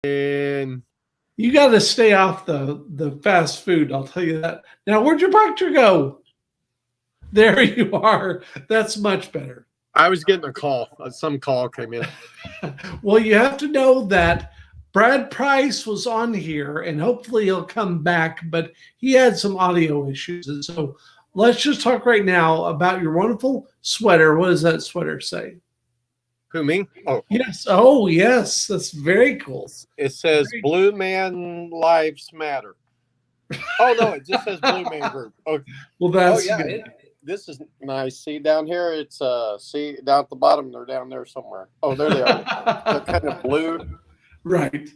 And You got to stay off the fast food. I'll tell you that. Now, where'd your picture go? There you are. That's much better. I was getting a call. Some call came in. Well, you have to know that Brad Price was on here, and hopefully he'll come back, but he had some audio issues. And so let's just talk right now about your wonderful sweater. What does that sweater say? Who, me? Oh, Yes. Oh, yes. That's very cool. it says Blue Man Lives Matter. Oh, no, it just says Blue Man Group. Oh, Well, that's yeah. good. This is nice. See down here, it's see down at the bottom. They're down there somewhere. Oh, there they are. They're kind of blue. Right.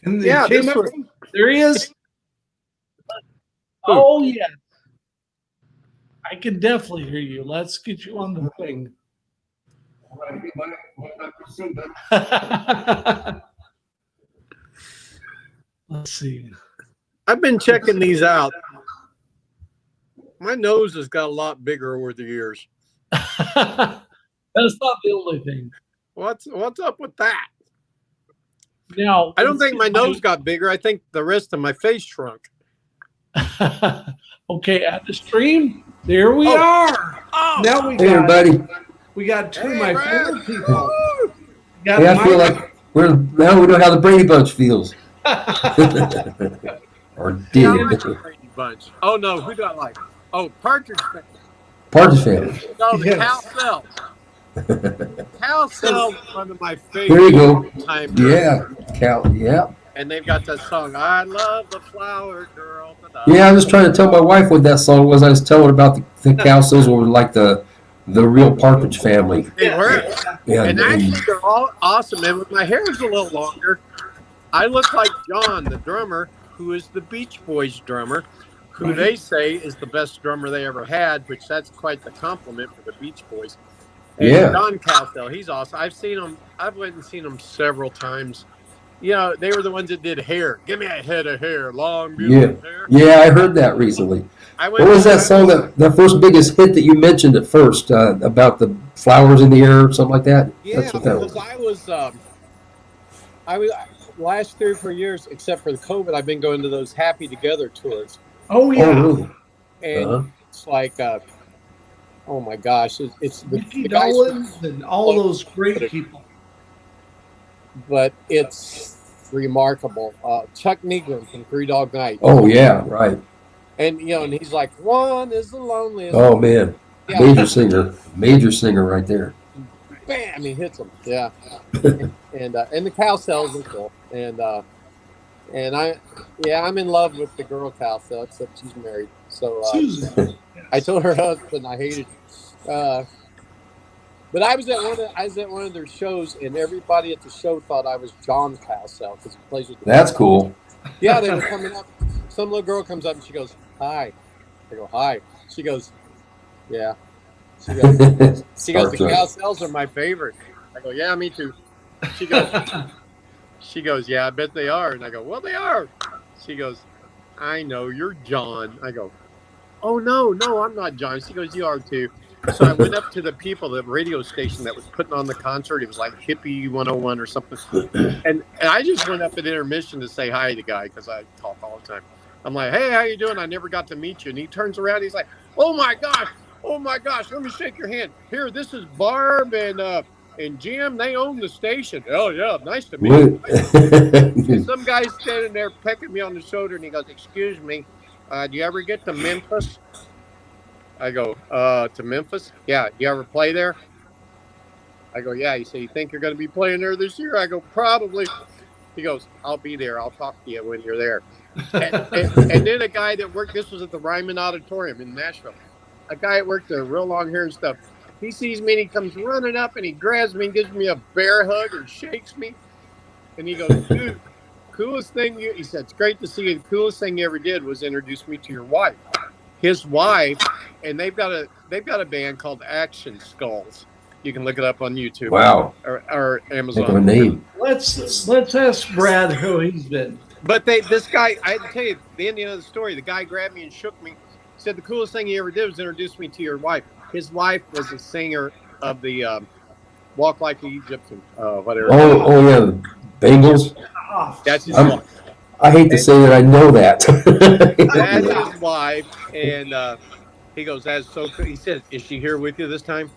And Yeah, came this up, was, there he is. Oh, yeah. I can definitely hear you. Let's get you on the thing. Let's see. I've been checking these out. My nose has got a lot bigger over the years. That's not the only thing. What's up with that? Now, I don't think my nose got bigger. I think the rest of my face shrunk. Okay, at the stream, there we are. Oh, Now we Hey, got everybody. we got two of my Brad. favorite people. We got Yeah, I feel Mike. like we know how the Brady Bunch feels. Or yeah, I like did. the Brady Bunch. Oh no, who do I like? Oh, Partridge Family. Partridge Family. No, the Yes. Cal Sells. Cal Sells is one of my There you favorite go. time. Yeah. Cal. Yeah. And they've got that song, I Love the Flower Girl. Yeah, I was trying to tell my wife what that song was. I was telling her about the Cowsills were like the real Partridge Family. They were. Yeah, And actually, they're all awesome. And with my hair is a little longer, I look like John, the drummer, who is the Beach Boys drummer, who they say is the best drummer they ever had, which that's quite the compliment for the Beach Boys. And Yeah. Don Cowsill, he's awesome. I've seen him. I've went and seen him several times. You know, they were the ones that did hair. Give me a head of hair, long, beautiful hair. Yeah, I heard that recently. What was that song, the first biggest hit that you mentioned at first, about the flowers in the air or something like that? Yeah, That's what that because was. I was last 3 or 4 years, except for the COVID, I've been going to those Happy Together tours. Oh yeah. Oh, really? And it's like, oh my gosh, it's Mickey the guys, Dolenz and all those great people. but it's remarkable. Chuck Negron from Three Dog Night. Oh, yeah, right. And, you know, and he's like, one is the loneliest. Oh, man. Yeah. Major singer right there. Bam, he hits him. Yeah. and the cow cells are cool. And I'm in love with the girl cow cell, except she's married. So Susan. I told her husband I hated. But I was at one of their shows, and everybody at the show thought I was John Cowsell because he plays with the That's cool. Yeah, they were coming up. Some little girl comes up and she goes, "Hi." I go, "Hi." She goes, "Yeah." She goes, "The Cowsells are my favorite." I go, "Yeah, me too." She goes, "Yeah, I bet they are." And I go, "Well, they are." She goes, "I know you're John." I go, "Oh no, I'm not John." She goes, "You are too." So I went up to the people, the radio station that was putting on the concert. It was like Hippie 101 or something. And I just went up at intermission to say hi to the guy because I talk all the time. I'm like, "Hey, how you doing? I never got to meet you." And he turns around. He's like, oh my gosh, let me shake your hand. Here, this is Barb and Jim. They own the station. Oh, yeah, nice to meet you. And some guy's standing there pecking me on the shoulder, and he goes, "Excuse me, do you ever get to Memphis?" I go, "To Memphis? Yeah. Do you ever play there?" I go, "Yeah." He said, "You think you're going to be playing there this year?" I go, "Probably." He goes, "I'll be there. I'll talk to you when you're there." And then a guy that worked, this was at the Ryman Auditorium in Nashville. A guy that worked there, real long hair and stuff. He sees me and he comes running up and he grabs me and gives me a bear hug and shakes me. And he goes, "Dude, coolest thing he said, it's great to see you. The coolest thing you ever did was introduce me to your wife." His wife, and they've got a band called Action Skulls. You can look it up on YouTube. Wow. Or Amazon. Think of a name. Let's ask Brad who he's been. But this guy, I had to tell you, the ending of the story, the guy grabbed me and shook me, said the coolest thing he ever did was introduce me to your wife. His wife was a singer of the Walk Like an Egyptian, whatever. Oh, yeah. Bengals. That's his I'm- wife. I hate to say that I know that. That's his wife, and he goes, "That's so cool." He says, "Is she here with you this time?"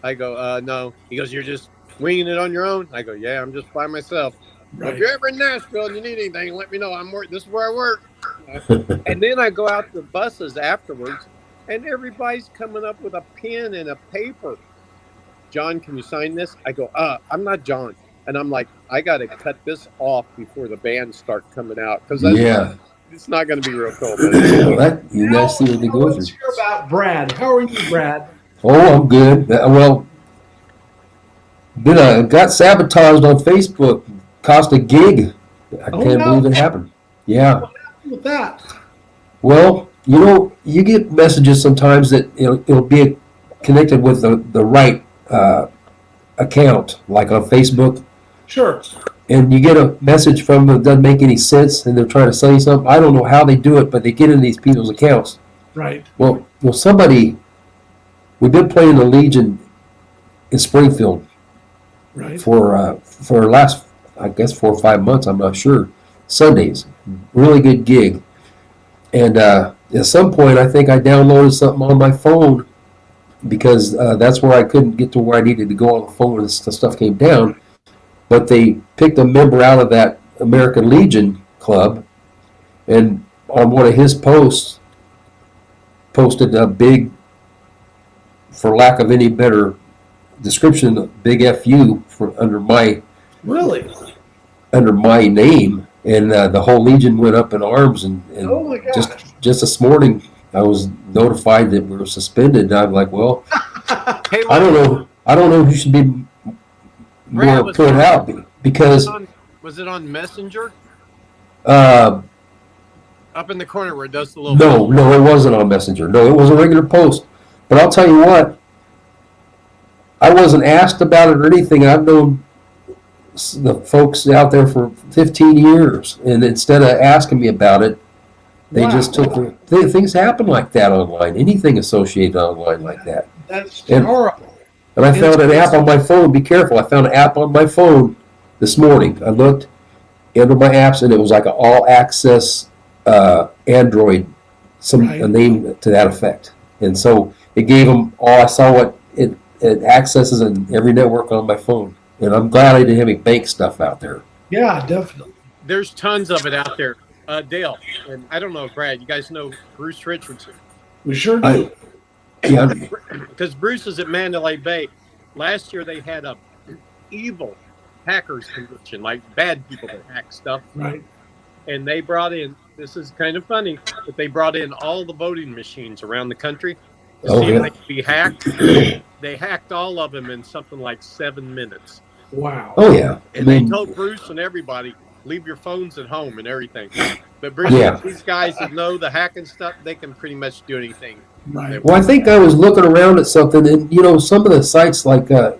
I go, "No." He goes, "You're just winging it on your own?" I go, "Yeah, I'm just by myself." Well, if Right. you're ever in Nashville and you need anything, let me know. This is where I work. And then I go out to the buses afterwards, and everybody's coming up with a pen and a paper. John, can you sign this? I go, I'm not John. And I'm like, I got to cut this off before the bands start coming out because Yeah. it's not going to be real cool. Well, you guys see what they go Let's through. hear about Brad. How are you, Brad? Oh, I'm good. Well, got sabotaged on Facebook. Cost a gig. I can't believe it happened. Yeah. What happened with that? Well, you get messages sometimes that it'll be connected with the right account, like on Facebook, Sure. and you get a message from them that doesn't make any sense, and they're trying to sell you something. I don't know how they do it, but they get in these people's accounts. Right. Well, we've been playing the Legion in Springfield Right. for the last, I guess, 4 or 5 months. I'm not sure. Sundays, really good gig. And at some point, I think I downloaded something on my phone because that's where I couldn't get to where I needed to go on the phone when the stuff came down. But they picked a member out of that American Legion club, and on one of his posts, posted a big, for lack of any better description, a big FU under my name, and the whole Legion went up in arms. And Oh my gosh. just this morning, I was notified that we were suspended. And I'm like, well, Hey, I don't know who should be Brad, more put out because was it on Messenger uh, up in the corner where it does the little? no, it wasn't on Messenger. No, it was a regular post. But I'll tell you what, I wasn't asked about it or anything. I've known the folks out there for 15 years, and instead of asking me about it, they just took things happen like that online. Anything associated online like that. That's horrible. And I found an app on my phone. Be careful. I found an app on my phone this morning. I looked into my apps, and it was like an all-access Android, a name to that effect. And so it gave them all. I saw what it accesses in every network on my phone. And I'm glad I didn't have any bank stuff out there. Yeah, definitely. There's tons of it out there. Dale, and I don't know, Brad, you guys know Bruce Richardson? We sure do. Yeah. Because Bruce is at Mandalay Bay. Last year they had a evil hackers convention, like bad people that hack stuff. Right. And they brought in, this is kind of funny, but they brought in all the voting machines around the country to see if they could be hacked. They hacked all of them in something like 7 minutes. Wow. Oh, yeah. And they told Bruce and everybody, leave your phones at home and everything. But Bruce, these guys that know the hacking stuff, they can pretty much do anything. Right. Well, I think I was looking around at something, and some of the sites like that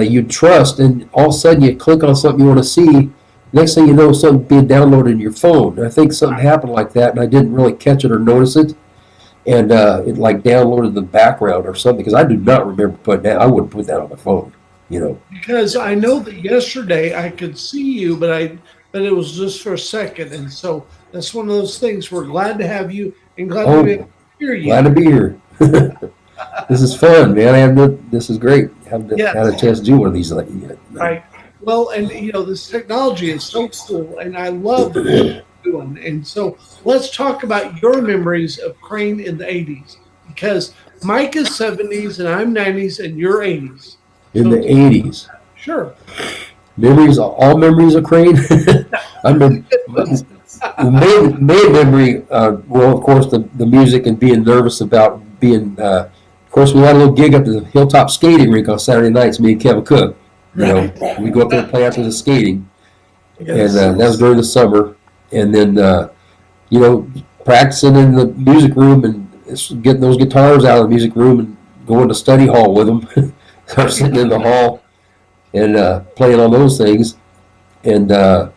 you trust, and all of a sudden you click on something you want to see. Next thing you know, something being downloaded in your phone. And I think something happened like that, and I didn't really catch it or notice it, and it like downloaded the background or something because I do not remember putting that. I wouldn't put that on my phone. Because I know that yesterday I could see you, but it was just for a second, and so that's one of those things. We're glad to have you, and glad to be able to hear you. Glad to be here. This is fun, man. This is great. I haven't had a chance to do one of these yet. Right. Well, and this technology is so cool, and I love what you're doing. And so let's talk about your memories of Crane in the 80s, because Mike is 70s and I'm 90s and you're 80s. In the 80s. Sure. All memories of Crane. I mean, main memory, well, of course, the music and being nervous about being, of course, we had a little gig up at the Hilltop Skating Rink on Saturday nights, me and Kevin Cook. We go up there and play after the skating. Yes. And that was during the summer. And then, practicing in the music room and getting those guitars out of the music room and going to study hall with them. Start sitting in the hall and playing on those things. And then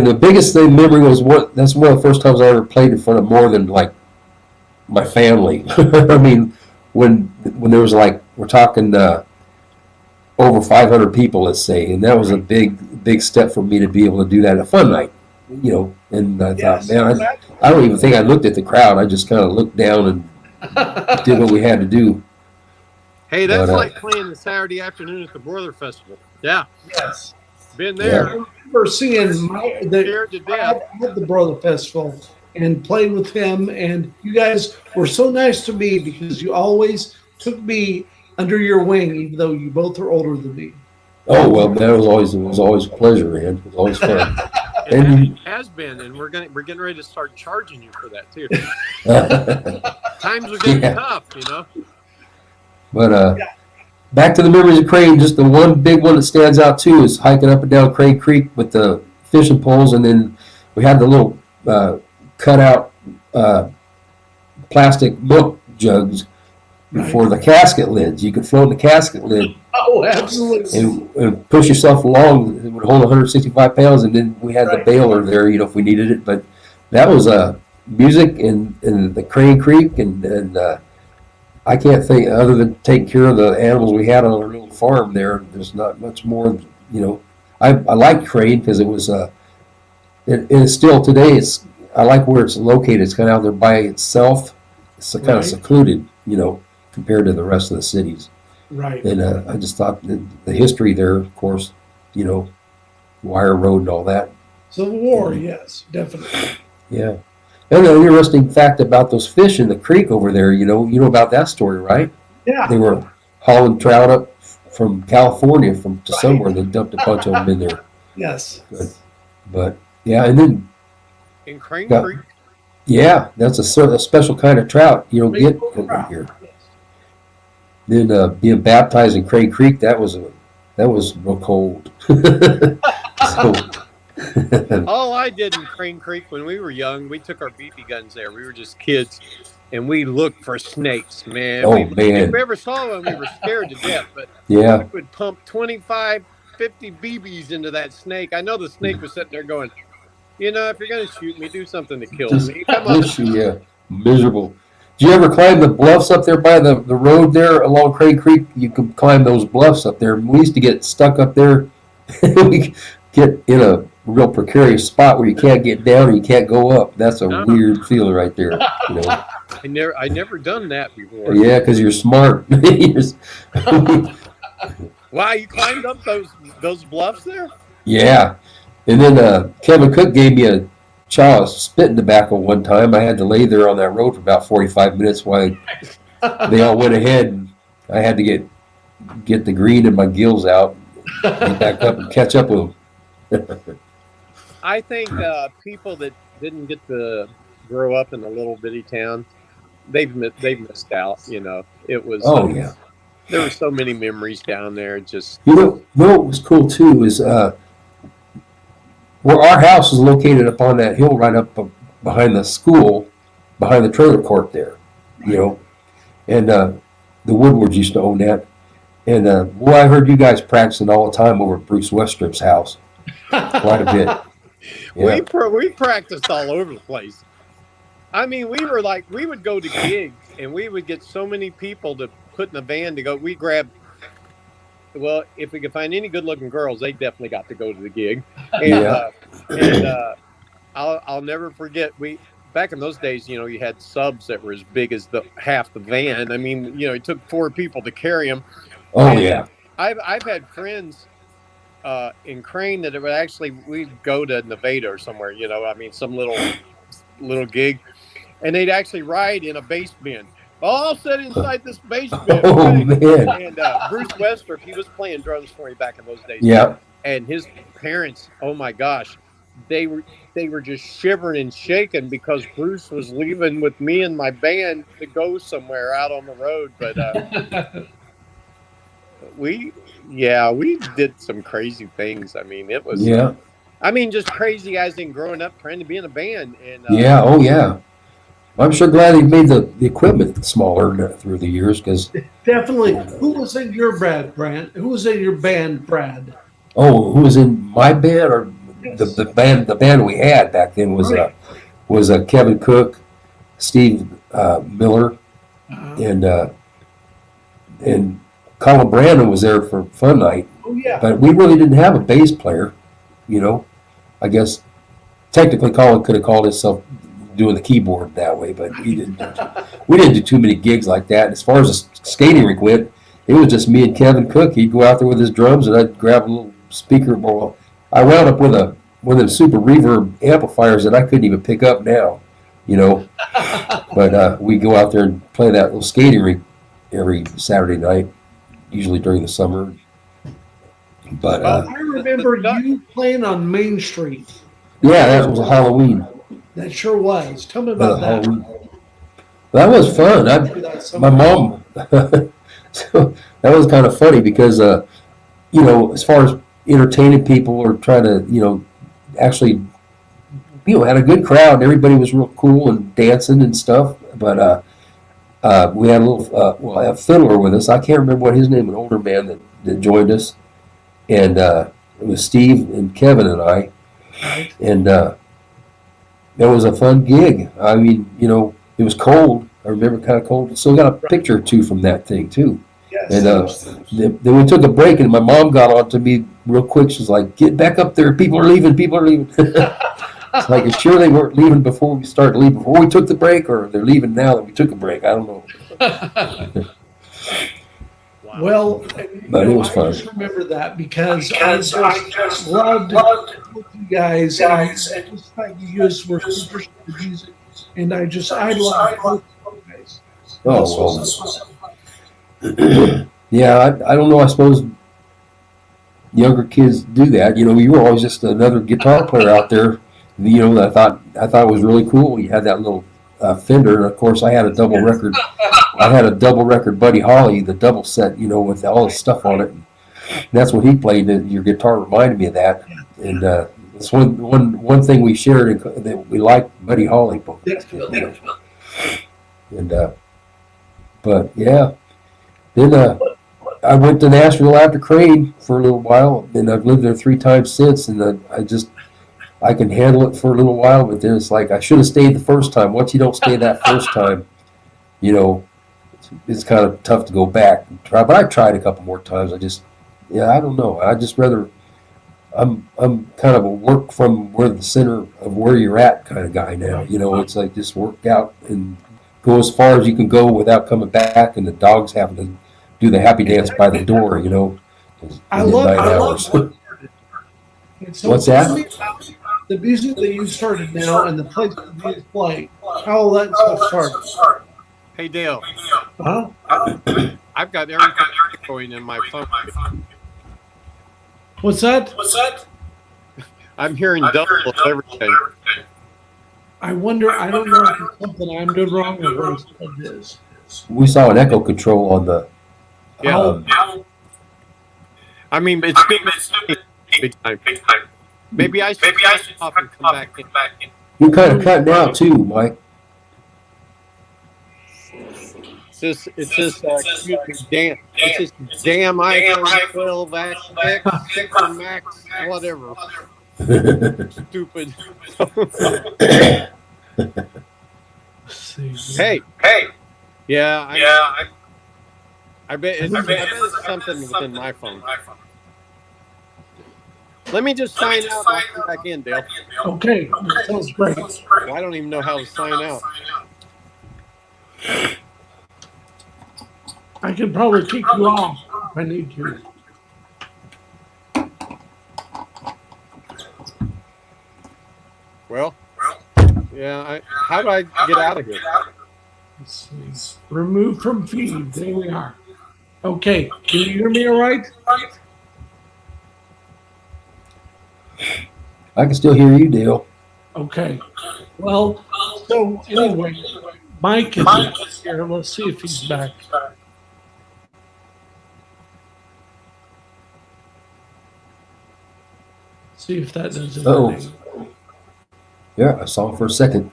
the biggest memory was that's one of the first times I ever played in front of more than like my family. I mean, when there was like, we're talking over 500 people, let's say, and that was a big step for me to be able to do that at a fun night, And I thought, man, I don't even think I looked at the crowd. I just kind of looked down and did what we had to do. Hey, that's like playing the Saturday afternoon at the Broiler Festival. Yeah. Yes. Been there. I remember seeing the Broiler Festival and played with him, and you guys were so nice to me because you always took me under your wing, even though you both are older than me. Oh well, that was always a pleasure, man. It was always fun. It has been, and we're getting ready to start charging you for that too. Times are getting tough, But back to the memories of Crane. Just the one big one that stands out too is hiking up and down Crane Creek with the fishing poles, and then we had the little cutout plastic milk jugs for the casket lids. You could float the casket lid. Oh, absolutely. And push yourself along. It would hold 165 pounds, and then we had the baler there, if we needed it. But that was music in the Crane Creek, and I can't think, other than taking care of the animals we had on our little farm there, there's not much more, I like Crane because it was, and still today, I like where it's located. It's kind of out there by itself. It's kind of secluded, compared to the rest of the cities. Right. And I just thought the history there, of course, Wire Road and all that. Civil War, yes, definitely. Yeah. And an interesting fact about those fish in the creek over there, you know about that story, right? Yeah. They were hauling trout up from California to somewhere, and they dumped a bunch of them in there. Yes. But yeah, and then in Crane Creek. Yeah, that's a special kind of trout you don't get over here. Then being baptized in Crane Creek, that was real cold. All I did in Crane Creek when we were young, we took our BB guns there. We were just kids, and we looked for snakes, man. Man. If we ever saw one, we were scared to death. But we would pump 25, 50 BBs into that snake. I know the snake was sitting there going, if you're going to shoot me, do something to kill me. Come on. Yeah, miserable. Did you ever climb the bluffs up there by the road there along Crane Creek? You could climb those bluffs up there. We used to get stuck up there. We get in a real precarious spot where you can't get down or you can't go up. That's a weird feeling right there. I never done that before. Yeah, because you're smart. Wow, you climbed up those bluffs there? Yeah. And then Kevin Cook gave me a chow of spitting tobacco one time. I had to lay there on that road for about 45 minutes while they all went ahead, and I had to get the green in my gills out, get back up and catch up with them. I think people that didn't get to grow up in a little bitty town, they've missed out. It was. There were so many memories down there. Just what was cool too is where our house is located up on that hill right up behind the school, behind the trailer court there, and the Woodwards used to own that. And I heard you guys practicing all the time over at Bruce Westrup's house, quite a bit. Yeah. We practiced all over the place. I mean, we would go to gigs, and we would get so many people to put in a van to go. We grabbed. Well, if we could find any good-looking girls, they definitely got to go to the gig. And, I'll never forget. Back in those days, you had subs that were as big as half the van. I mean, it took 4 people to carry them. I've had friends in Crane that we'd go to Nevada or somewhere. Some little gig, and they'd actually ride in a bass bin. All sit inside this basement. Oh, man. And Bruce Westrup, he was playing drums for me back in those days. Yeah. And his parents, oh my gosh, they were just shivering and shaking because Bruce was leaving with me and my band to go somewhere out on the road. But we did some crazy things. I mean, it was just crazy as in growing up trying to be in a band. And I'm sure glad he made the equipment smaller through the years because definitely. Who was in your band, Brad? Who was in your band, Brad? Oh, who was in my band or the band? The band we had back then was Kevin Cook, Steve Miller, and Colin Brandon was there for fun night, Oh yeah. but we really didn't have a bass player. I guess technically Colin could have called himself doing the keyboard that way, but he didn't. We didn't do too many gigs like that. As far as the skating rink went, it was just me and Kevin Cook. He'd go out there with his drums, and I'd grab a little speaker. Well, I wound up with one of them super reverb amplifiers that I couldn't even pick up now, But we go out there and play that little skating rink every Saturday night, usually during the summer. But I remember you playing on Main Street. yeah, that was a Halloween. That sure was. Tell me about that. Halloween. That was fun. My mom. So that was kind of funny because, as far as entertaining people or trying to, actually, had a good crowd and everybody was real cool and dancing and stuff. But we had a fiddler with us. I can't remember what his name, an older man that joined us. And it was Steve and Kevin and I. And it was a fun gig. I mean, it was cold. I remember kind of cold. Still got a picture or two from that thing, too. Yes. And then we took a break, and my mom got on to me real quick. She's like, "Get back up there. People are leaving. People are leaving." It's like, sure they weren't leaving before we started leaving, before we took the break, or they're leaving now that we took a break. I don't know. Well, But it was fun. I just remember that because I just loved you guys, and I just thought you guys were super into music, and I love both you guys. Oh, well. Yeah, I don't know. I suppose younger kids do that. You were always just another guitar player out there. That I thought was really cool. You had that little Fender, and of course, I had a double record. I had a double record, Buddy Holly, the double set, with all the stuff on it. And that's what he played. Your guitar reminded me of that, and it's one thing we shared that we liked Buddy Holly both. And but yeah, then I went to Nashville after Crane for a little while, and I've lived there 3 times since, and I can handle it for a little while, but then it's like I should have stayed the first time. Once you don't stay that first time, it's kind of tough to go back and try. But I tried a couple more times. I don't know. I just rather I'm kind of a work from where the center of where you're at kind of guy now. It's like just work out and go as far as you can go without coming back, and the dogs having to do the happy dance by the door. I love it. So what's that? The music that you started now and the place that you play, how all that stuff started. Hey, Dale. Huh? I've got everything going in my phone. What's that? I'm hearing double everything. I wonder, I don't know if it's something I'm doing wrong or what it is. We saw an echo control on the. Yeah. I mean, it's big time. Maybe I should off and come back in. You're kind of cutting out too, Mike. It's just damn iPhone 12 X, Super Max, whatever. Stupid. Hey. Yeah. I bet it's something within my phone. Let me just sign out and I'll come back in, Dale. Okay, that sounds great. I don't even know how to sign out. I can probably kick you off if I need to. Well, yeah. How do I get out of here? Let's see. Remove from feed. There we are. Okay, can you hear me all right? I can still hear you, Dale. Okay. Well, so anyway, Mike is here. Let's see if he's back. See if that does anything. Uh-oh. Yeah, I saw him for a second.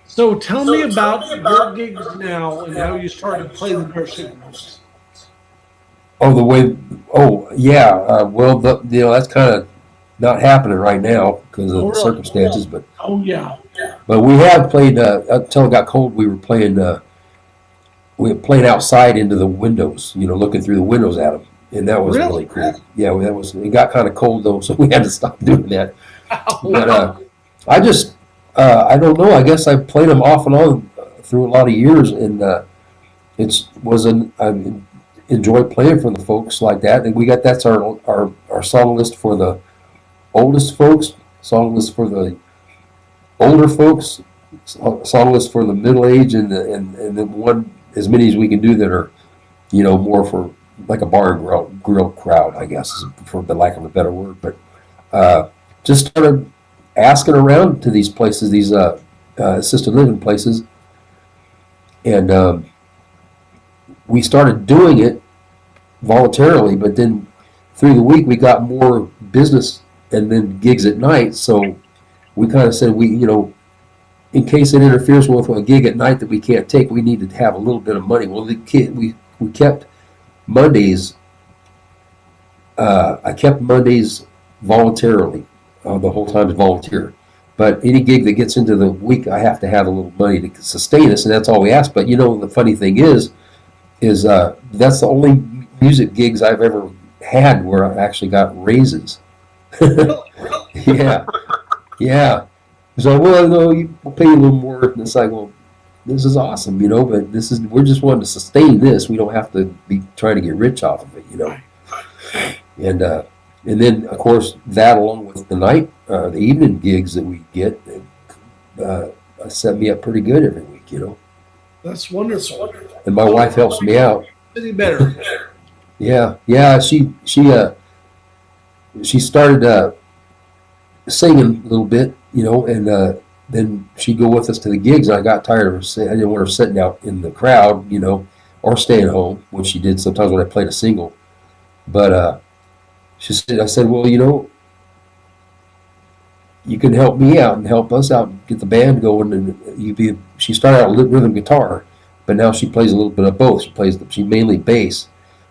So tell me about your gigs now and how you started playing the nursing homes. Yeah. Well, that's kind of not happening right now because of the circumstances. But yeah. But we have played until it got cold. We were playing we were playing outside into the windows, looking through the windows at them, and that was really cool. Yeah, that was. It got kind of cold though, so we had to stop doing that. But I just, I don't know. I guess I played them off and on through a lot of years, and I enjoy playing for the folks like that. And that's our song list for the oldest folks, song list for the older folks, song list for the middle age, and the one as many as we can do that are, more for like a bar and grill crowd, I guess, for the lack of a better word. But just started asking around to these places, these assisted living places, and we started doing it voluntarily. But then through the week, we got more business and then gigs at night. So we kind of said, in case it interferes with a gig at night that we can't take, we need to have a little bit of money. Well, we kept Mondays. I kept Mondays voluntarily. The whole time is volunteer. But any gig that gets into the week, I have to have a little money to sustain us, and that's all we ask. But the funny thing is that's the only music gigs I've ever had where I actually got raises. Yeah. So, well, no, we'll pay you a little more. And it's like, well, this is awesome, but we're just wanting to sustain this. We don't have to be trying to get rich off of it, And then, of course, that along with the night, the evening gigs that we get, set me up pretty good every week, That's wonderful. And my wife helps me out. Any better? Yeah. She started singing a little bit, and then she'd go with us to the gigs. And I got tired of her. I didn't want her sitting out in the crowd, or staying home, which she did sometimes when I played a single. But I said, well, you can help me out and help us out and get the band going. And she started out with rhythm guitar, but now she plays a little bit of both. She mainly bass.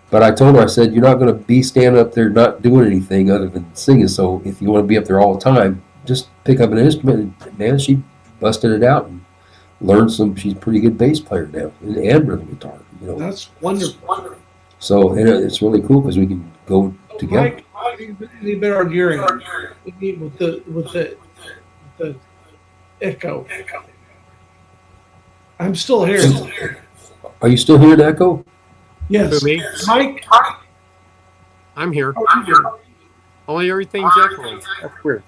But I told her, I said, you're not going to be standing up there not doing anything other than singing. So if you want to be up there all the time, just pick up an instrument. And man, she busted it out and learned some. She's a pretty good bass player now and rhythm guitar. That's wonderful. So it's really cool because we can go together. Mike, any better on your end with the echo? I'm still here. Are you still hearing the echo? Yes. Me? Mike? I'm here. Only everything's echoing. That's weird.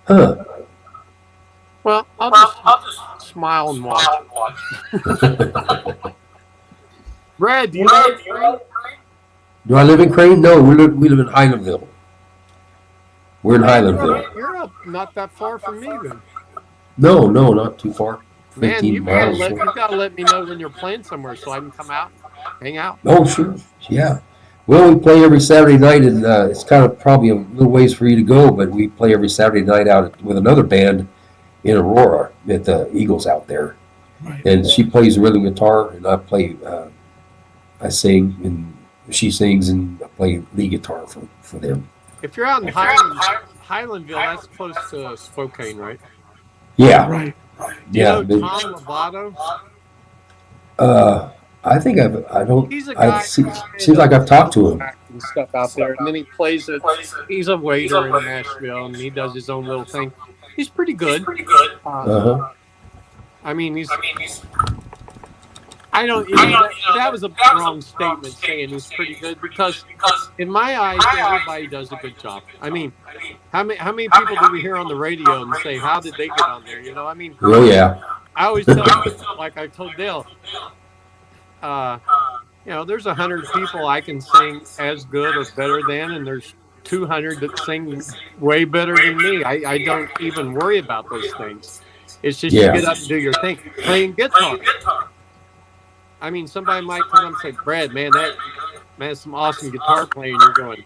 Huh. Well, I'll just smile and watch. Brad, do you know? Do I live in Crane? No, we live in Highlandville. We're in Highlandville. You're up not that far from me then. No, not too far. Man, 15 miles. you gotta let me know when you're playing somewhere so I can come out, hang out. Oh, sure. Yeah. Well, we play every Saturday night, and it's kind of probably a little ways for you to go, but we play every Saturday night out with another band in Aurora at the Eagles out there. Right. And she plays rhythm guitar, and I play, I sing, and she sings, and I play lead guitar for them. If you're out in Highlandville, that's close to Spokane, right? Yeah. Right. Do you know Tom Lovato? I think I don't. He's a guy. Seems like I've talked to him. And stuff out there, and then he plays it. He's a waiter in Nashville, and he does his own little thing. He's pretty good. I mean, he's. I don't. That was a wrong statement saying he's pretty good because, in my eyes, everybody does a good job. I mean, how many people do we hear on the radio and say, "How did they get on there?" I mean. Oh yeah. I always tell them, like I told Dale. There's 100 people I can sing as good or better than, and there's 200 that sing way better than me. I don't even worry about those things. It's just you get up and do your thing. Playing guitar. I mean, somebody might come up and say, Brad, man, that's some awesome guitar playing. You're going,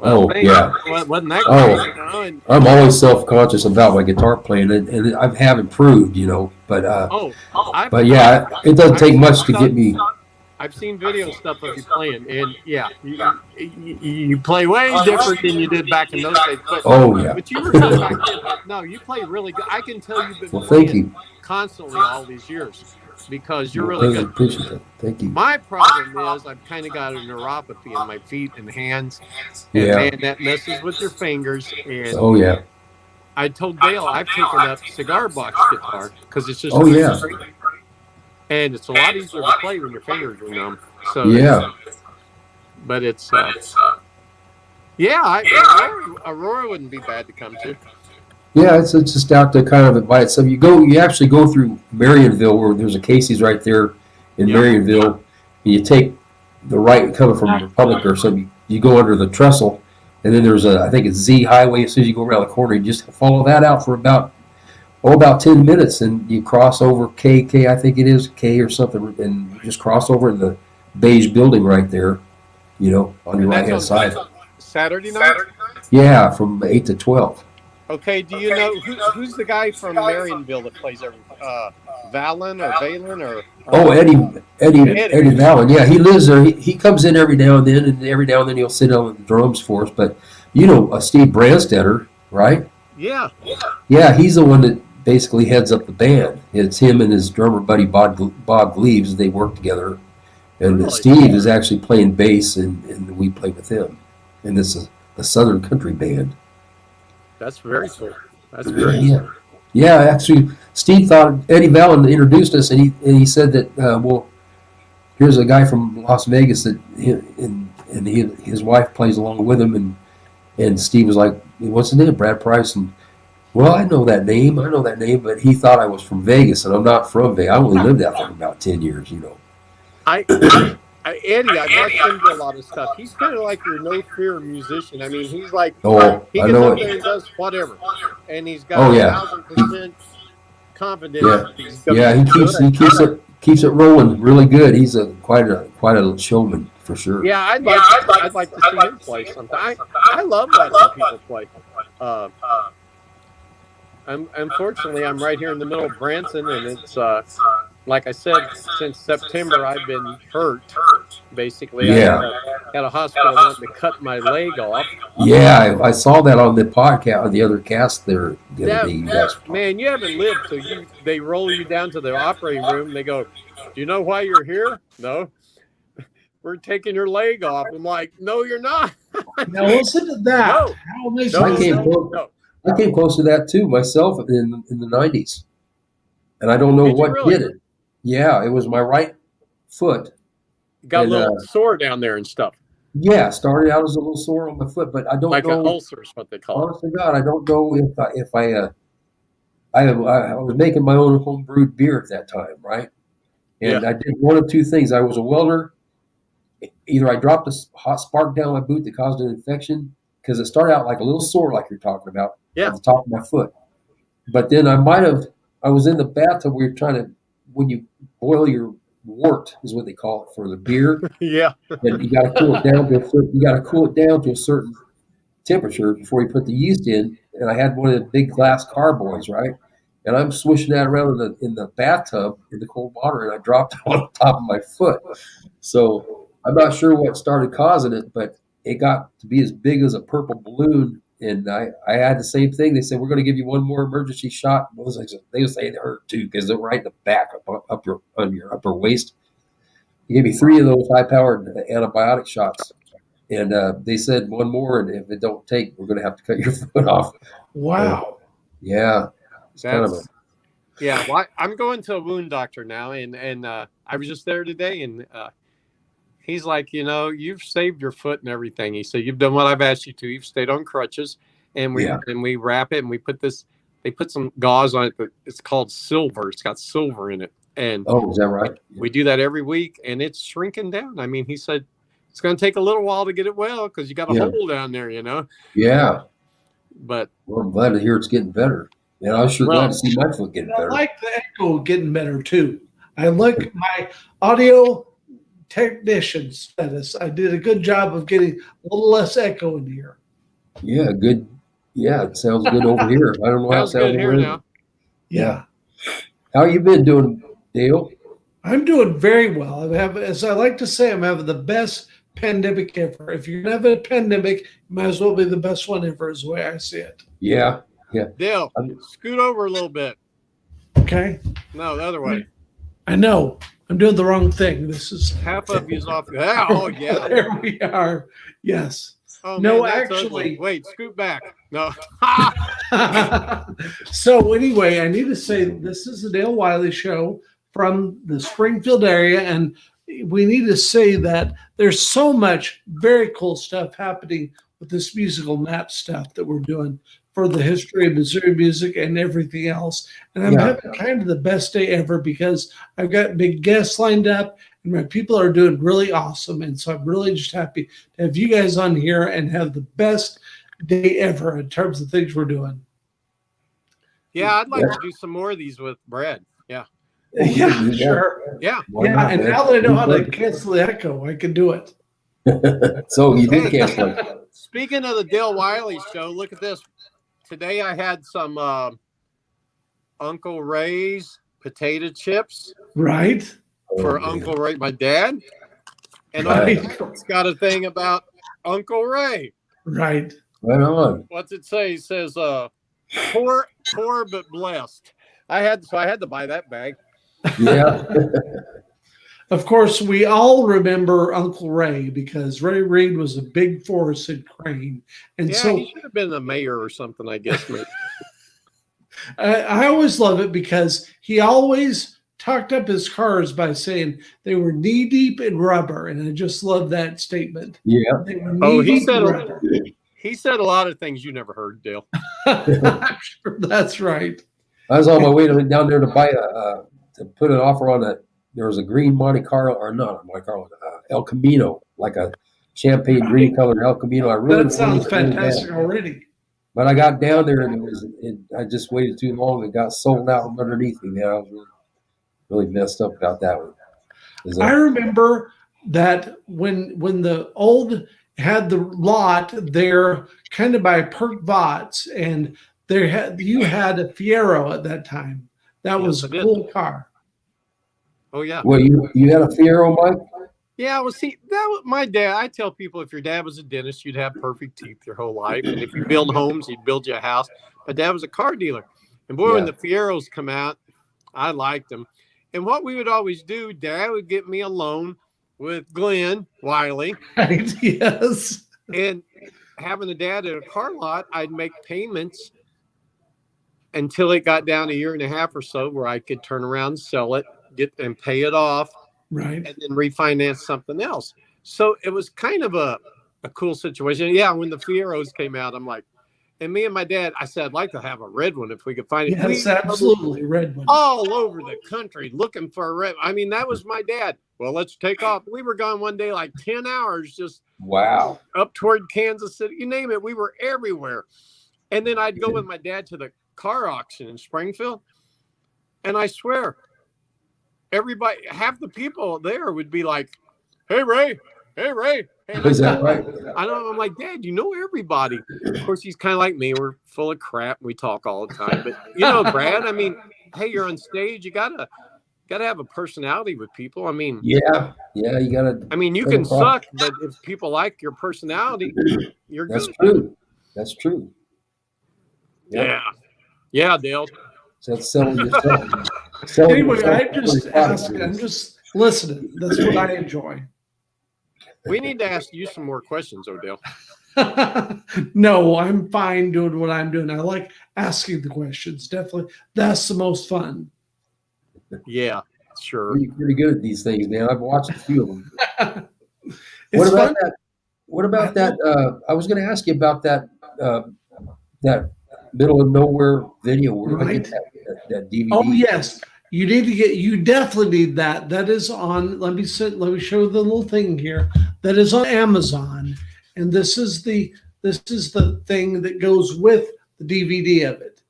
well, yeah. Wasn't that great? I'm always self-conscious about my guitar playing, and I have improved, but but yeah, it doesn't take much to get me. I've seen video stuff of you playing, and yeah, you play way different than you did back in those days. But, but you were good back then. No, you play really good. I can tell you've been playing constantly all these years. because you're Well, really I good. appreciate that. Thank you. My problem is I've kind of got a neuropathy in my feet and hands, and Yeah. man, that messes with your fingers. And Oh yeah. I told Dale I've taken up cigar box guitar because it's just Oh really yeah. straight, and it's a lot easier to play when your fingers are numb. So Yeah. but it's yeah, Aurora wouldn't be bad to come to. Yeah, it's just out there kind of by itself. You actually go through Marionville where there's a Casey's right there in Yep. Marionville. And you take the right coming from Republic or something. You go under the trestle, and then there's I think it's Z Highway. As soon as you go around the corner, you just follow that out for about 10 minutes, and you cross over K, I think it is K or something, and you just cross over in the beige building right there. On your And right hand side. Saturday night. Yeah, from 8 to 12. Okay, do you know who's the guy from Marionville that plays every Valen or Valen or? Oh, Eddie Vallon. Yeah, he lives there. He comes in every now and then he'll sit on the drums for us. But Steve Branstetter, right? Yeah. Yeah, he's the one that basically heads up the band. It's him and his drummer buddy Bob Gleaves. They work together, and Really? Steve is actually playing bass, and we play with him. And this is a Southern country band. That's very cool. That's very Yeah. Yeah, actually, Steve thought Eddie Vallon introduced us, and he said that here's a guy from Las Vegas that his wife plays along with him, and Steve was like, what's his name? Brad Price, and well, I know that name, but he thought I was from Vegas, and I'm not from Vegas. I only lived out there for about 10 years, Eddie, I've watched him do a lot of stuff. He's kind of like your no fear musician. I mean, he's like he I gets know up there and does whatever, and he's got 1,000% confidence. He keeps it rolling really good. He's quite a showman for sure. Yeah, I'd like to see him play sometime. I love watching people play. Unfortunately, I'm right here in the middle of Branson, and it's like I said, since September I've been hurt. Basically, Yeah. I had a hospital wanting to cut my leg off. Yeah, I saw that on the podcast, on the other cast there the other day. Man, you haven't lived, so they roll you down to the operating room. They go, "Do you know why you're here?" No. We're taking your leg off. I'm like, no, you're not. Now listen to that. No. I came close to that too myself in the 90s, and I don't know what did it. Yeah, it was my right foot. Got a little sore down there and stuff. Yeah, started out as a little sore on my foot, but I don't know. Like an ulcer is what they call it. Honest to God, I don't know if I was making my own home brewed beer at that time, right? And I did one of two things. I was a welder. Either I dropped a hot spark down my boot that caused an infection, because it started out like a little sore, like you're talking about, at the top of my foot. But then I was in the bathtub. We were when you boil your wort, is what they call it for the beer. Yeah. And you got to cool it down to a certain temperature before you put the yeast in. And I had one of the big glass carboys, right? And I'm swishing that around in the bathtub in the cold water, and I dropped it on top of my foot. So I'm not sure what started causing it, but it got to be as big as a purple balloon. And I had the same thing. They said, we're going to give you one more emergency shot. They were saying it hurt too, because they're right in the back on your upper waist. They gave me 3 of those high-powered antibiotic shots. And they said one more, and if it don't take, we're going to have to cut your foot off. Wow. Yeah. Well, I'm going to a wound doctor now, and I was just there today, and he's like, you've saved your foot and everything. He said, you've done what I've asked you to. You've stayed on crutches, and we wrap it, and we put this. They put some gauze on it, but it's called silver. It's got silver in it, and is that right? We do that every week, and it's shrinking down. I mean, he said it's going to take a little while to get it well because you got a hole down there, Yeah. But I'm glad to hear it's getting better. And I was sure glad to see my foot getting better. I like the echo getting better too. I like my audio technician status. I did a good job of getting a little less echo in here. Yeah, good. Yeah, it sounds good over here. I don't know how it sounds good here now. Yeah. How you been doing, Dale? I'm doing very well. As I like to say, I'm having the best pandemic ever. If you're going to have a pandemic, it might as well be the best one ever, is the way I see it. Yeah. Yeah. Dale, scoot over a little bit. Okay. No, the other way. I know I'm doing the wrong thing. This is Half of you's off. Oh yeah. there we are. Yes. Oh No, man, that's actually. ugly. Wait, scoot back. No. So anyway, I need to say this is the Dale Wiley Show from the Springfield area, and we need to say that there's so much very cool stuff happening with this musical map stuff that we're doing for the history of Missouri music and everything else. And I'm having kind of the best day ever because I've got big guests lined up and my people are doing really awesome. And so I'm really just happy to have you guys on here and have the best day ever in terms of things we're doing. Yeah, I'd like to do some more of these with Brad. Yeah. Yeah, sure. Yeah. Yeah, and now that I know how to cancel the echo, I can do it. So you did cancel it. Speaking of the Dale Wiley Show, look at this. Today I had some Uncle Ray's potato chips. Right. For Uncle Ray, my dad. And Right. it's got a thing about Uncle Ray. Right. Right on. What's it say? It says poor but blessed. I had to buy that bag. Yeah. Of course, we all remember Uncle Ray because Ray Reid was a big force in Crane. And Yeah, so he should have been the mayor or something, I guess. Maybe. I always love it because he always talked up his cars by saying they were knee deep in rubber. And I just love that statement. Yeah. They were Oh, he knee-deep said in a- rubber. He said a lot of things you never heard, Dale. I'm sure that's right. I was on my way down there to buy to put an offer on there was a green Monte Carlo, or not Monte Carlo, El Camino, like a champagne green colored El Camino. I really That sounds wanted it really bad. fantastic already. But I got down there and I just waited too long. It got sold out from underneath me. Man, I was really messed up about that one. I remember that when the old had the lot there kind of by Perk Vots, and you had a Fiero at that time. That Yes, was I a did. cool car. Oh yeah. Well, you had a Fiero, Mike? Yeah, well, see, that was my dad. I tell people if your dad was a dentist, you'd have perfect teeth your whole life. And if you build homes, he'd build you a house. My dad was a car dealer. And boy, when the Fieros come out, I liked them. And what we would always do, Dad would get me a loan with Glenn Wiley. Right? Yes. And having a dad at a car lot, I'd make payments until it got down a year and a half or so where I could turn around and sell it, and pay it off. Right. And then refinance something else. So it was kind of a cool situation. Yeah, when the Fieros came out, I'm like, and me and my dad, I said, I'd like to have a red one if we could find it. Yes, absolutely. Red one. All over the country looking for a red. I mean, that was my dad. Well, let's take off. We were gone one day like 10 hours just Wow. up toward Kansas City. You name it. We were everywhere. And then I'd go with my dad to the car auction in Springfield. And I swear, everybody, half the people there would be like, hey, Ray. Hey, Ray. Hey, Is that right? I'm like, Dad, you know everybody. Of course, he's kind of like me. We're full of crap. We talk all the time. But, you know, Brad, I mean, hey, you're on stage. You gotta have a personality with people. I mean, Yeah, you gotta. I mean, you can suck, but if people like your personality, you're That's good. true. That's true. Yeah. Yeah, Dale. So that's selling yourself. Anyway, I'm just listening. That's what I enjoy. We need to ask you some more questions, Odell. No, I'm fine doing what I'm doing. I like asking the questions. Definitely. That's the most fun. Yeah, sure. You're pretty good at these things, man. I've watched a few of them. It's What about fun. that? What about that? I was going to ask you about that that middle of nowhere video. Where do I get that DVD? Oh yes, you need to get. You definitely need that. That is on. Let me show the little thing here. That is on Amazon, and this is the thing that goes with the DVD of it.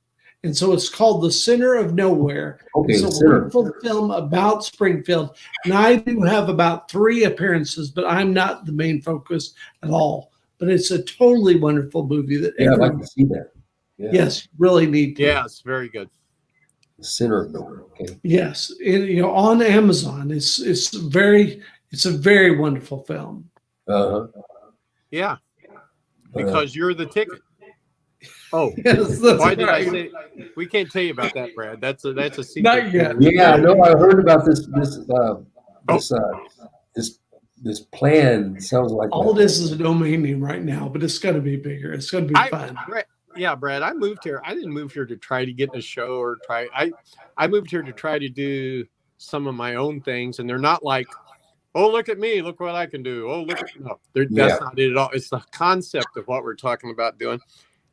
And so it's called The Center of Nowhere. Okay, it's a wonderful film about Springfield. And I do have about 3 appearances, but I'm not the main focus at all. But it's a totally wonderful movie that I'd like to see that. Yeah. Yes, really need to. Yeah, it's very good. The Center of Nowhere. Okay. Yes, on Amazon. It's a very wonderful film. Uh-huh. Yeah, because you're the ticket. Oh, Yes, that's why did I right. say? We can't tell you about that, Brad. That's a secret. Not yet. Yeah, I know. I heard about this Oh. this this plan. Sounds like All this is a domain name right now, but it's going to be bigger. It's going to be fun. Brad, I moved here. I didn't move here to try to get in a show or try. I moved here to try to do some of my own things, and they're not like, oh, look at me, look what I can do. Oh, look at no, that's not it at all. It's the concept of what we're talking about doing.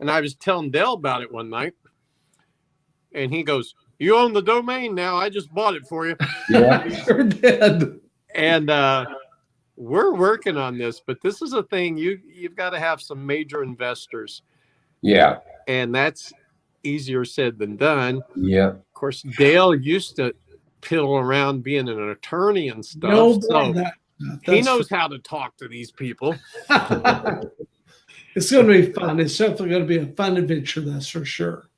And I was telling Dale about it one night, and he goes, "You own the domain now. I just bought it for you." Yeah, Sure did. And we're working on this, but this is a thing you've got to have some major investors. yeah, And that's easier said than done. yeah. Of course, Dale used to piddle around being an attorney and stuff. No, so he knows how to talk to these people. It's going to be fun. It's definitely going to be a fun adventure, that's for sure.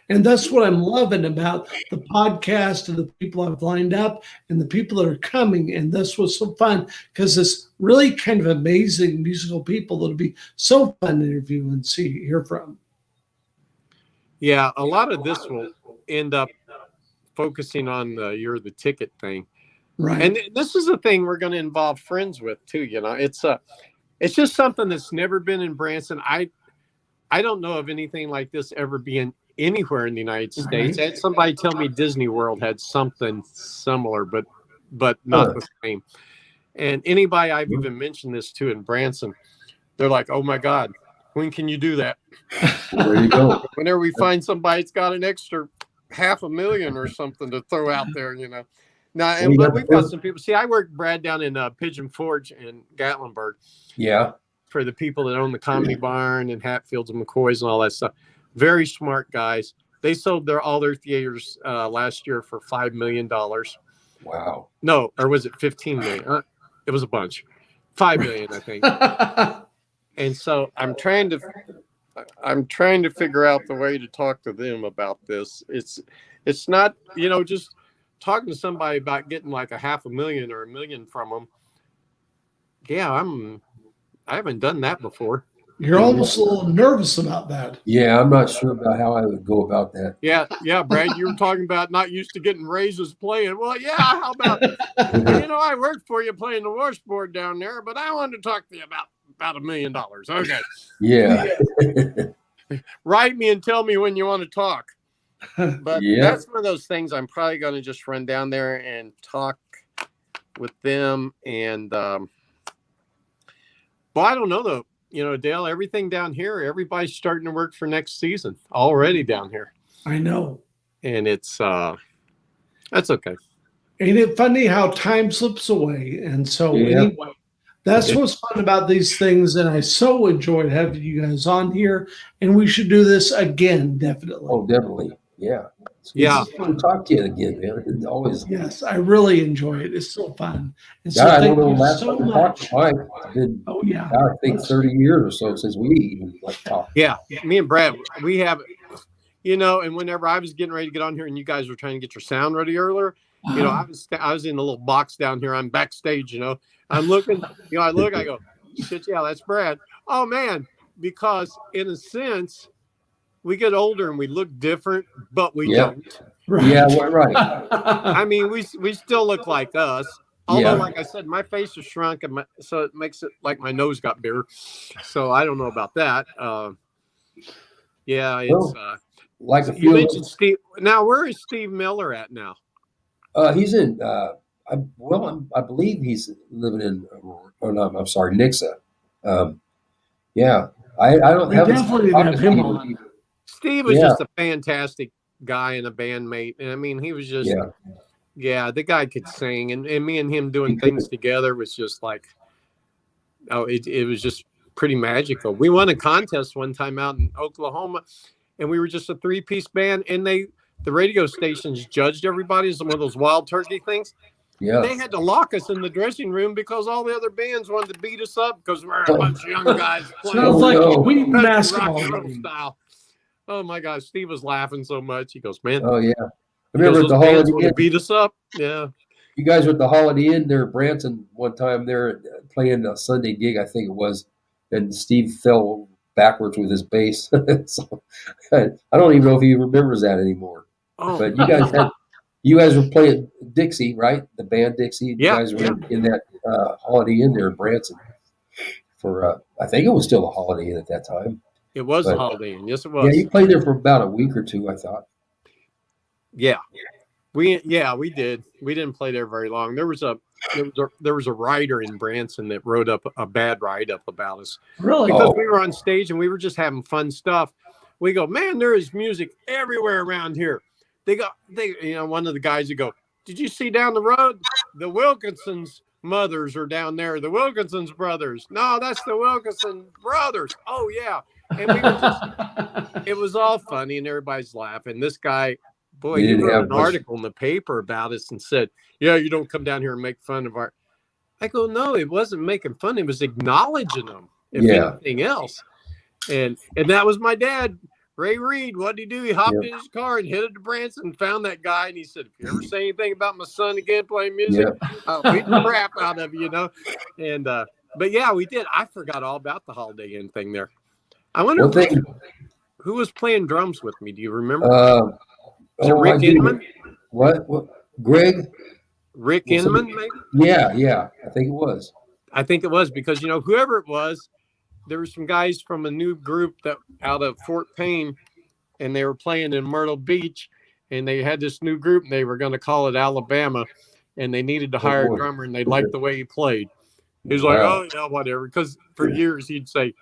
And that's what I'm loving about the podcast and the people I've lined up and the people that are coming. And this was so fun because it's really kind of amazing musical people that'll be so fun to interview and hear from. Yeah, a lot of this will end up focusing on you're the ticket thing. Right. And this is a thing we're going to involve friends with too. You know, it's just something that's never been in Branson. I don't know of anything like this ever being anywhere in the United States. I had somebody tell me Disney World had something similar, but not the same. And anybody I've even mentioned this to in Branson, they're like, "Oh my God, when can you do that?" There you go. Whenever we find somebody that's got an extra $500,000 or something to throw out there, you know. Now, but we've got some people. See, I work, Brad, down in Pigeon Forge in Gatlinburg. Yeah. For the people that own the Comedy Barn and Hatfields and McCoys and all that stuff. Very smart guys. They sold all their theaters last year for $5 million. Wow. No, or was it 15 million? It was a bunch. 5 million, I think. And so I'm trying to figure out the way to talk to them about this. It's not, you know, just talking to somebody about getting like $500,000 or $1 million from them. Yeah, I haven't done that before. You're almost a little nervous about that. Yeah, I'm not sure about how I would go about that. Yeah, Brad, you were talking about not used to getting raises playing. Well, yeah, how about, you know, I worked for you playing the washboard down there, but I wanted to talk to you about $1 million. Okay. Yeah. Write me and tell me when you want to talk. But that's one of those things I'm probably going to just run down there and talk with them. And, well, I don't know, though. You know, Dale, everything down here, everybody's starting to work for next season already down here. I know. And it's, that's okay. Ain't it funny how time slips away? And so anyway, that's what's fun about these things. And I so enjoyed having you guys on here. And we should do this again, definitely. Oh, definitely. Yeah. It's fun to talk to you again, man. It's always. Yes, I really enjoy it. It's so fun. And so I thank don't know you last so time we much. talked. Mike, it's been, I think 30 years or so since we even talked. Yeah, me and Brad, we have, you know, and whenever I was getting ready to get on here and you guys were trying to get your sound ready earlier, you know, I was in the little box down here. I'm backstage, you know. I'm looking, you know, I go, shit, yeah, that's Brad. Oh, man, because in a sense, we get older and we look different, but we don't. Right. Yeah, right. I mean, we still look like us. Although, like I said, my face is shrunk, and so it makes it like my nose got bigger. So I don't know about that. Yeah, it's like you mentioned Steve. Now, where is Steve Miller at now? He's in. I believe he's living in. Or no, I'm sorry, Nixa. Yeah, I don't have. Definitely have him on. Steve was just a fantastic guy and a bandmate, and I mean, he was just. Yeah, the guy could sing, and me and him doing things together was just like, it was just pretty magical. We won a contest one time out in Oklahoma, and we were just a 3-piece band, and the radio stations judged everybody as one of those wild turkey things. Yeah, they had to lock us in the dressing room because all the other bands wanted to beat us up because we're a bunch of young guys playing. Sounds like we basketball style. Oh my gosh, Steve was laughing so much. He goes, "Man, oh yeah." I remember at the Holiday Inn. Beat us up. Yeah. You guys were at the Holiday Inn there at Branson one time. They're playing a Sunday gig, I think it was, and Steve fell backwards with his bass. So, I don't even know if he remembers that anymore. Oh, But you guys were playing Dixie, right? The band Dixie. You yeah, guys were in that Holiday Inn there in Branson for I think it was still a Holiday Inn at that time. it was the But Holiday Inn. Yes, it yeah, was. you played there for about a week or two, I thought. Yeah, we did. We didn't play there very long. There was a writer in Branson that wrote up a bad write up about us Really? because Oh, we were on stage and we were just having fun stuff. We go, man, there is music everywhere around here. One of the guys would go, did you see down the road? The Wilkinsons mothers are down there. The Wilkinsons brothers. No, that's the Wilkinson brothers. Oh yeah. And we were just, it was all funny and everybody's laughing. This guy, boy, you he didn't wrote have an much. article in the paper about us and said, yeah, you don't come down here and make fun of our. I go, no, it wasn't making fun. It was acknowledging them, if Yeah. anything else. And that was my dad, Ray Reed. What did he do? He hopped Yep. in his car and headed to Branson and found that guy. And he said, if you ever say anything about my son again playing music, Yep. I'll beat the crap out of you, And, but yeah, we did. I forgot all about the Holiday Inn thing there. I wonder One thing. who was playing drums with me. Do you remember? Was it I Rick do. Inman? What? Greg? Rick Was Inman, maybe? Yeah. I think it was. I think it was because, whoever it was, there were some guys from a new group that out of Fort Payne, and they were playing in Myrtle Beach, and they had this new group, and they were going to call it Alabama, and they needed to hire a drummer, and they liked the way he played. He was like, Wow. oh, yeah, whatever. Because for years he'd say,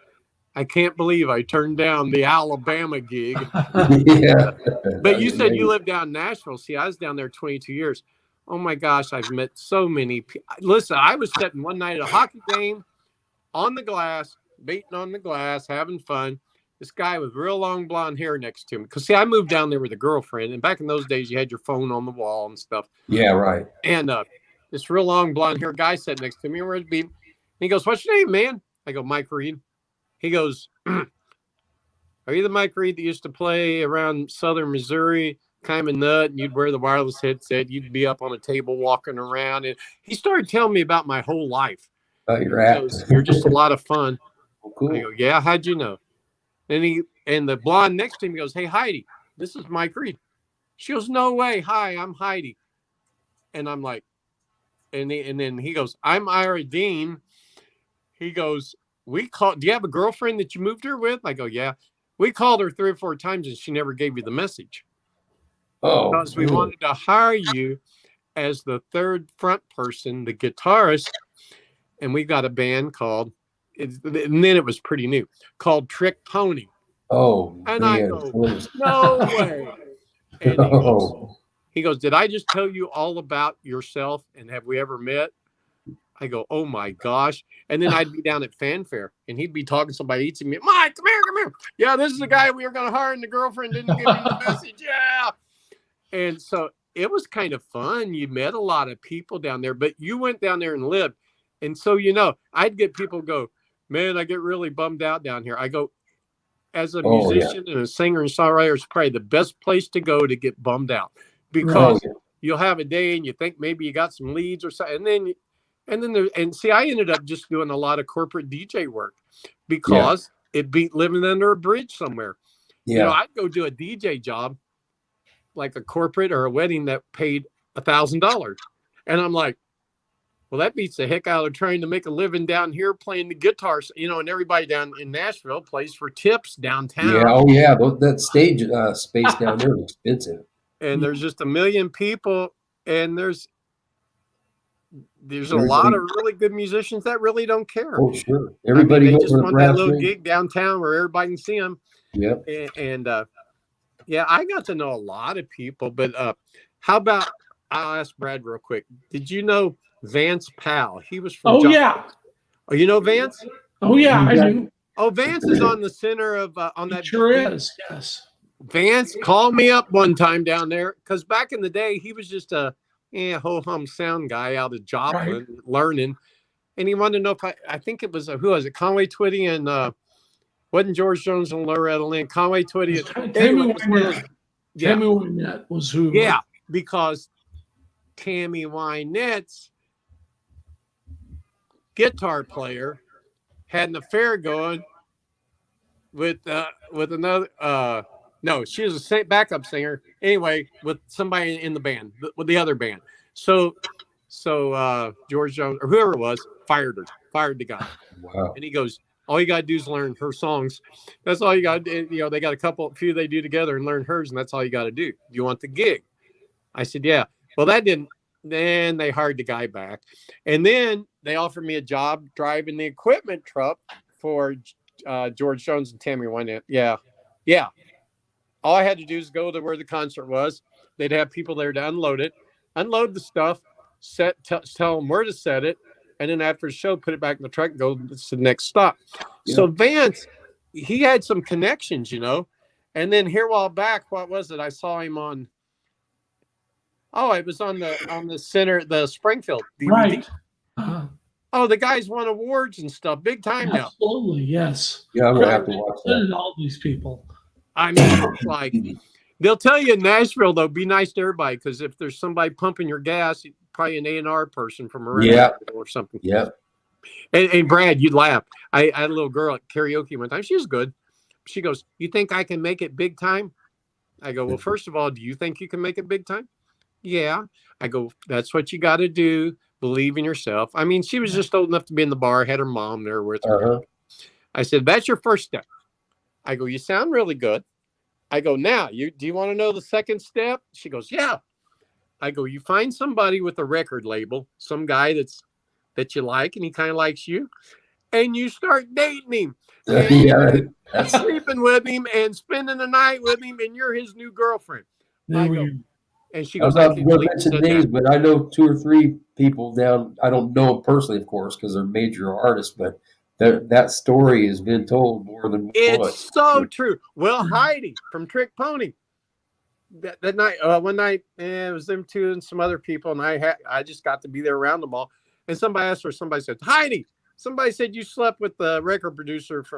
I can't believe I turned down the Alabama gig. Yeah. But you said you lived down in Nashville. See, I was down there 22 years. Oh, my gosh, I've met so many people. Listen, I was sitting one night at a hockey game on the glass, beating on the glass, having fun. This guy with real long blonde hair next to me. Because, see, I moved down there with a girlfriend. And back in those days, you had your phone on the wall and stuff. Yeah, right. And this real long blonde hair guy sat next to me. And we're at the beat. And he goes, what's your name, man? I go, Mike Reed. He goes, are you the Mike Reed that used to play around Southern Missouri, kind of a nut, and you'd wear the wireless headset, you'd be up on a table walking around? And he started telling me about my whole life. You're just a lot of fun. Cool. I go, yeah, how'd you know? And the blonde next to him goes, hey, Heidi, this is Mike Reed. She goes, no way. Hi, I'm Heidi. And I'm like, and then he goes, I'm Ira Dean. He goes, do you have a girlfriend that you moved here with? I go, yeah. We called her 3 or 4 times and she never gave you the message. Oh, because we wanted to hire you as the third front person, the guitarist. And we got a band called, and then it was pretty new, called Trick Pony. Oh, and man. I go, no way. And he goes, did I just tell you all about yourself? And have we ever met? I go, oh my gosh. And then I'd be down at Fanfare and he'd be talking to somebody. He'd say, Mike, come here. Yeah, this is the guy we were going to hire and the girlfriend didn't give me the message. Yeah. And so it was kind of fun. You met a lot of people down there, but you went down there and lived. And so, I'd get people go, man, I get really bummed out down here. I go, as a musician and a singer and songwriter, it's probably the best place to go to get bummed out because you'll have a day and you think maybe you got some leads or something. And see, I ended up just doing a lot of corporate DJ work because it beat living under a bridge somewhere. Yeah. I'd go do a DJ job, like a corporate or a wedding that paid $1,000. And I'm like, well, that beats the heck out of trying to make a living down here playing the guitars, and everybody down in Nashville plays for tips downtown. Yeah. Oh, yeah. That stage space down there is expensive. And there's just a million people, and there's a lot of really good musicians that really don't care. Oh, sure. Everybody they just want that little gig downtown where everybody can see them. Yep. And I got to know a lot of people. But how about, I'll ask Brad real quick. Did you know Vance Powell? He was from yeah. Oh, you know Vance? Oh, yeah, I do. Oh, Vance is on the center of on that. Sure is. Yes. Vance called me up one time down there because back in the day he was just a ho-hum sound guy out of Joplin learning, and he wanted to know if I think it was who was it? Conway Twitty and wasn't George Jones and Loretta Lynn? Conway Twitty. Tammy Wynette was who. Yeah, because Tammy Wynette's guitar player had an affair going with another. No, she was a backup singer. Anyway, with somebody in the band, with the other band. So George Jones or whoever it was fired the guy, Wow. and he goes, all you got to do is learn her songs. That's all you got to do. They got a few they do together and learn hers, and that's all you got to do. Do you want the gig? I said, yeah. Well, that didn't. Then they hired the guy back. And then they offered me a job driving the equipment truck for George Jones and Tammy Wynette. Yeah. Yeah. All I had to do is go to where the concert was. They'd have people there to unload the stuff, tell them where to set it. And then after the show, put it back in the truck and go to the next stop. Yeah. So Vance, he had some connections, And then here a while back, what was it? I saw him on. Oh, it was on the center, the Springfield DVD. Right. Uh-huh. Oh, the guys won awards and stuff, big time now. Absolutely, yes. Yeah, I'm gonna have to watch that. All these people. I mean, it's like they'll tell you in Nashville, though, be nice to everybody because if there's somebody pumping your gas, probably an A&R person from around or something. Yeah. And Brad, you'd laugh. I had a little girl at karaoke one time. She was good. She goes, "You think I can make it big time?" I go, "Well, first of all, do you think you can make it big time?" Yeah. I go, "That's what you got to do. Believe in yourself." I mean, she was just old enough to be in the bar, had her mom there with her. I said, "That's your first step." I go, "You sound really good." I go, "Now, do you want to know the second step?" She goes, "Yeah." I go, "You find somebody with a record label, some guy that you like, and he kind of likes you, and you start dating him, and sleeping with him, and spending the night with him, and you're his new girlfriend." And she goes, "I'm not going to mention names, but I know 2 or 3 people down. I don't know them personally, of course, because they're major artists, but that story has been told more than once." It's so true. Well, Heidi from Trick Pony, that night, one night, it was them two and some other people, and I just got to be there around them all. And somebody asked her, somebody said, "Heidi, somebody said you slept with the record producer from